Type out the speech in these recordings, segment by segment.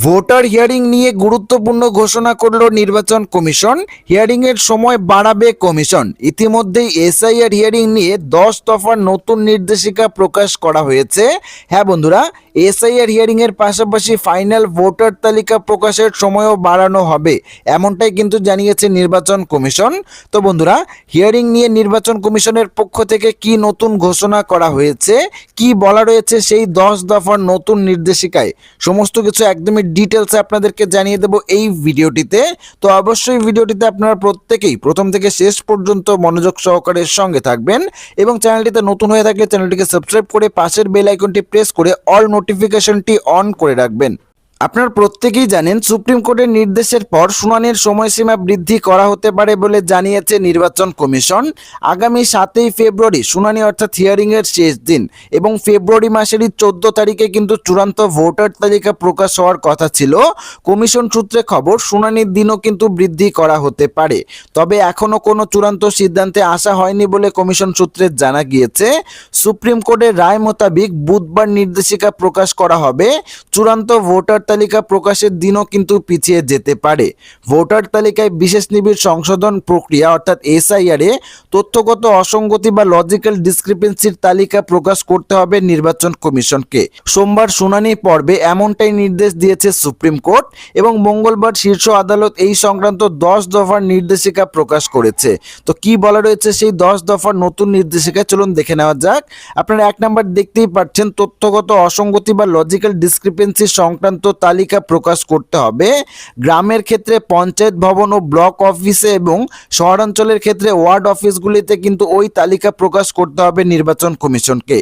Voter hearing নিয়ে গুরুত্বপূর্ণ ঘোষণা করল নির্বাচন কমিশন। হিয়ারিং এর সময় বাড়াবে কমিশন। ইতিমধ্যেই এসআইআর হিয়ারিং নিয়ে 10 দফার নতুন নির্দেশিকা প্রকাশ করা হয়েছে। হ্যাঁ বন্ধুরা, এসআইআর হিয়ারিং এর পাশাপাশি ফাইনাল ভোটার তালিকা প্রকাশের সময়ও বাড়ানো হবে, এমনটাই কিন্তু জানিয়েছে নির্বাচন কমিশন। তো বন্ধুরা, হিয়ারিং নিয়ে নির্বাচন কমিশনের পক্ষ থেকে কি নতুন ঘোষণা করা হয়েছে, কি বলা রয়েছে সেই 10 দফার নতুন নির্দেশিকায়, সমস্ত কিছু একদমই ডিটেলসে আপনাদেরকে জানিয়ে দেব এই ভিডিওটিতে। তো অবশ্যই ভিডিওটিতে আপনারা প্রত্যেকেই প্রথম থেকে শেষ পর্যন্ত মনোযোগ সহকারে সঙ্গে থাকবেন এবং চ্যানেলটিতে নতুন হয়ে থাকলে চ্যানেলটিকে সাবস্ক্রাইব করে পাশের বেল আইকনটি প্রেস করে অল নোটিফিকেশনটি অন করে রাখবেন। আপনারা প্রত্যেকেই জানেন, সুপ্রিম কোর্টের নির্দেশের পর শুনানির সময়সীমা বৃদ্ধি করা হতে পারে বলে জানিয়েছে নির্বাচন কমিশন। আগামী 7ই ফেব্রুয়ারি শুনানি অর্থাৎ হিয়ারিং এর শেষ দিন এবং ফেব্রুয়ারি মাসেরই 14 তারিখে কিন্তু চূড়ান্ত ভোটার তালিকা প্রকাশ হওয়ার কথা ছিল। কমিশন সূত্রে খবর, শুনানির দিনও কিন্তু বৃদ্ধি করা হতে পারে, তবে এখনো কোনো চূড়ান্ত সিদ্ধান্তে আসা হয়নি বলে কমিশন সূত্রে জানা গিয়েছে। সুপ্রিম কোর্টের রায় মোতাবেক বুধবার নির্দেশিকা প্রকাশ করা হবে। চূড়ান্ত ভোটার তালিকা প্রকাশের দিনও কিন্তু পিছিয়ে যেতে পারে। ভোটার তালিকায় বিশেষ নিবিড় সংশোধন প্রক্রিয়া অর্থাৎ এসআইআর এ তথ্যগত অসঙ্গতি বা লজিক্যাল ডিসক্রিপেন্সির তালিকা প্রকাশ করতে হবে নির্বাচন কমিশনকে। সোমবার শুনানি পর্বে এমনটাই নির্দেশ দিয়েছে সুপ্রিম কোর্ট এবং মঙ্গলবার শীর্ষ আদালত এই সংক্রান্ত 10 দফার নির্দেশিকা প্রকাশ করেছে। তো কি বলা রয়েছে সেই 10 দফার নতুন নির্দেশিকা, চলুন দেখে নেওয়া যাক। আপনারা 1 নম্বর দেখতেই পাচ্ছেন, তথ্যগত অসঙ্গতি বা লজিক্যাল ডিসক্রিপেন্সি সংক্রান্ত তালিকা প্রকাশ করতে হবে। গ্রামের ক্ষেত্রে পঞ্চায়েত ভবন ও ব্লক অফিসে এবং শহরাঞ্চলের ক্ষেত্রে ওয়ার্ড অফিসগুলিতে কিন্তু ওই তালিকা প্রকাশ করতে হবে নির্বাচন কমিশনকে।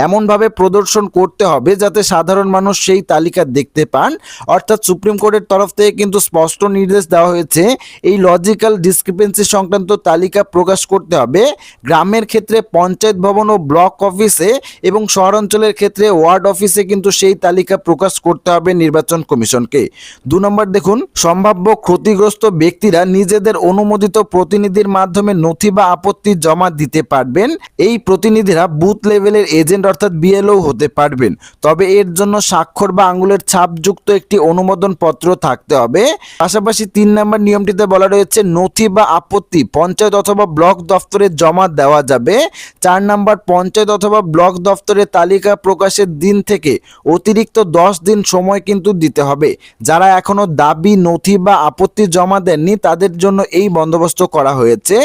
এমনভাবে প্রদর্শন করতে হবে যাতে সাধারণ মানুষ সেই তালিকা দেখতে পান। অর্থাৎ সুপ্রিম কোর্টের তরফ থেকে কিন্তু স্পষ্ট নির্দেশ দেওয়া হয়েছে, এই লজিক্যাল ডিসক্রিপেন্সি সংক্রান্ত তালিকা প্রকাশ করতে হবে গ্রামের ক্ষেত্রে পঞ্চায়েত ভবন ও ব্লক অফিসে এবং শহরাঞ্চলের ক্ষেত্রে ওয়ার্ড অফিসে কিন্তু সেই তালিকা প্রকাশ করতে হবে নির্বাচন কমিশনকে। 2 নম্বর দেখুন, সম্ভাব্য ক্ষতিগ্রস্ত ব্যক্তিরা নিজেদের অনুমোদিত প্রতিনিধির মাধ্যমে নথি বা আপত্তি জমা দিতে পারবেন। এই প্রতিনিধিরা বুথ লেভেলের এজেন্ট অর্থাৎ বিএলও হতে পারবেন, তবে এর জন্য স্বাক্ষর বা আঙুলের ছাপযুক্ত একটি অনুমোদন পত্র থাকতে হবে। পাশাপাশি 3 নম্বর নিয়মটিতে বলা রয়েছে, নথি বা আপত্তি পঞ্চায়েত অথবা ব্লক দফতরে জমা দেওয়া যাবে। 4 নম্বর, পঞ্চায়েত অথবা ব্লক দফতরে তালিকা প্রকাশের দিন থেকে অতিরিক্ত 10 দিন সময় কিন্তু দিতে হবে। যারা এখনো দাবি, নথি বা আপত্তি জমা দেননি তাদের জন্য এই বন্দোবস্ত করা হয়েছে।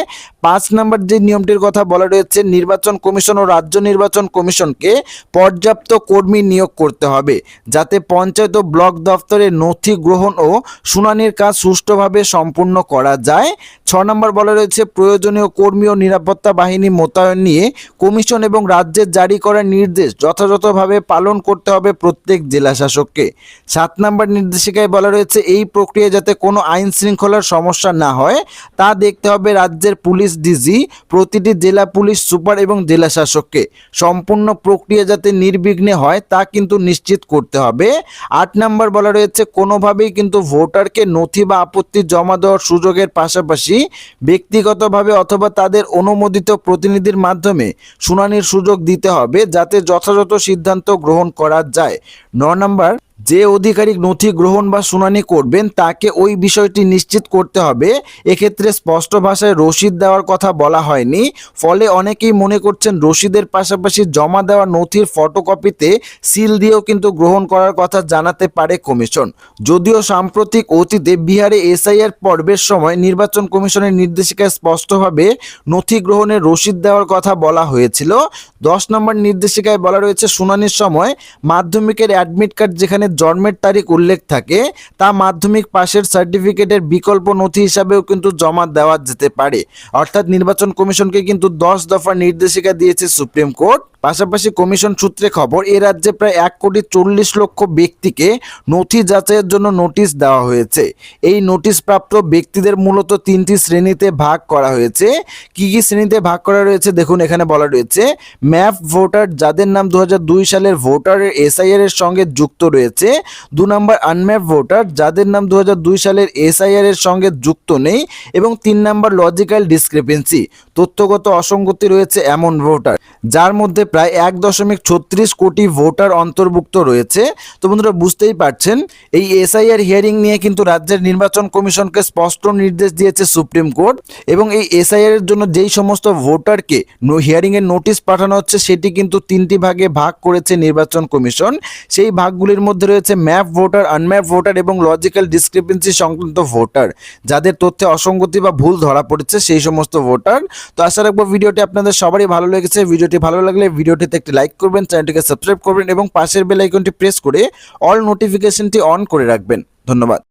5 নম্বর যে নিয়মটির কথা বলা রয়েছে, নির্বাচন কমিশন ও রাজ্য নির্বাচন কমিশনকে পর্যাপ্ত কর্মী নিয়োগ করতে হবে যাতে পঞ্চায়েত ও ব্লক দফতরে নথি গ্রহণ ও শুনানির কাজ সুষ্ঠুভাবে সম্পূর্ণ করা যায়। 6 নম্বর বলা রয়েছে, প্রয়োজনীয় কর্মী ও নিরাপত্তা বাহিনী মোতায়েন নিয়ে কমিশন এবং রাজ্যের জারি করা নির্দেশ যথাযথভাবে পালন করতে হবে প্রত্যেক জেলা শাসককে। 7 নম্বর নির্দেশিকায় বলা রয়েছে, এই প্রক্রিয়ায় যাতে কোনো আইন শৃঙ্খলার সমস্যা না হয় তা দেখতে হবে রাজ্যের পুলিশ ডিজি, প্রতিটি জেলা পুলিশ সুপার এবং জেলা শাসককে। সম্পূর্ণ প্রক্রিয়া যাতে নির্বিঘ্নে হয় তা কিন্তু নিশ্চিত করতে হবে। 8 নম্বর বলা রয়েছে, কোনোভাবেই কিন্তু ভোটারকে নথি বা আপত্তি জমা দেওয়ার সুযোগের পাশাপাশি ব্যক্তিগতভাবে অথবা তাদের অনুমোদিত প্রতিনিধির মাধ্যমে শুনানির সুযোগ দিতে হবে যাতে যথাযথ সিদ্ধান্ত গ্রহণ করা যায়। 9 নম্বর, যে আধিকারিক নথি গ্রহণ বা শুনানি করবেন তাকে ওই বিষয়টি নিশ্চিত করতে হবে। এক্ষেত্রে স্পষ্ট ভাষায় রসিদ দেওয়ার কথা বলা হয়নি, ফলে অনেকেই মনে করছেন রসিদের পাশাপাশি জমা দেওয়া নথির ফটোকপিতে সিল দিয়েও কিন্তু গ্রহণ করার কথা জানাতে পারে কমিশন। যদিও সাম্প্রতিক অতীতে বিহারে এসআইআর পর্বের সময় নির্বাচন কমিশনের নির্দেশিকায় স্পষ্টভাবে নথি গ্রহণের রসিদ দেওয়ার কথা বলা হয়েছিল। 10 নম্বর নির্দেশিকায় বলা রয়েছে, শুনানির সময় মাধ্যমিকের অ্যাডমিট কার্ড যেখানে জন্মের তারিখ উল্লেখ থাকে তা মাধ্যমিক পাশের সার্টিফিকেটের বিকল্প নথি হিসাবেও কিন্তু জমা দেওয়া যেতে পারে। অর্থাৎ নির্বাচন কমিশনকে কিন্তু 10 দফা নির্দেশিকা দিয়েছে সুপ্রিম কোর্ট। পাশাপাশি কমিশন সূত্রে খবর, এ রাজ্যে প্রায় 1,40,00,000 ব্যক্তিকে নথি যাচাইয়ের জন্য নোটিশ দেওয়া হয়েছে। এই নোটিশ প্রাপ্ত ব্যক্তিদের মূলত 3টি শ্রেণীতে ভাগ করা হয়েছে। কি কি শ্রেণীতে ভাগ করা রয়েছে দেখুন, এখানে বলা রয়েছে, ম্যাপ ভোটার যাদের নাম 2002 সালের ভোটারের এসআইআর এর সঙ্গে যুক্ত রয়েছে। 2 নম্বর, আনম্যাপ ভোটার যাদের নাম 2002 সালের এসআইআর এর সঙ্গে যুক্ত নেই। এবং 3 নম্বর, লজিক্যাল ডিসক্রিপেন্সি তথ্যগত অসঙ্গতি রয়েছে এমন ভোটার যার মধ্যে প্রায় 1.36 কোটি ভোটার অন্তর্ভুক্ত রয়েছে। তো বন্ধুরা বুঝতেই পারছেন এই এসআইআর হিয়ারিং নিয়ে কিন্তু রাজ্যের নির্বাচন কমিশনকে স্পষ্ট নির্দেশ দিয়েছে সুপ্রিম কোর্ট, এবং এই এসআইআর এর জন্য যেই সমস্ত ভোটারকে হিয়ারিং এর নোটিশ পাঠানো হচ্ছে সেটি কিন্তু 3টি ভাগে ভাগ করেছে নির্বাচন কমিশন। সেই ভাগগুলির মধ্যে রয়েছে ম্যাপ ভোটার, আনম্যাপ ভোটার এবং লজিক্যাল ডিসক্রিপেন্সি সংক্রান্ত ভোটার, যাদের তথ্যে অসঙ্গতি বা ভুল ধরা পড়েছে সেই সমস্ত ভোটার। তো আশা রাখবো ভিডিওটি আপনাদের সবারই ভালো লেগেছে। ভিডিওটি ভালো লাগলে ভিডিওটিতে একটি লাইক করবেন, চ্যানেলটিকে সাবস্ক্রাইব করবেন এবং পাশের বেল আইকনটি প্রেস করে অল নোটিফিকেশনটি অন করে রাখবেন। ধন্যবাদ।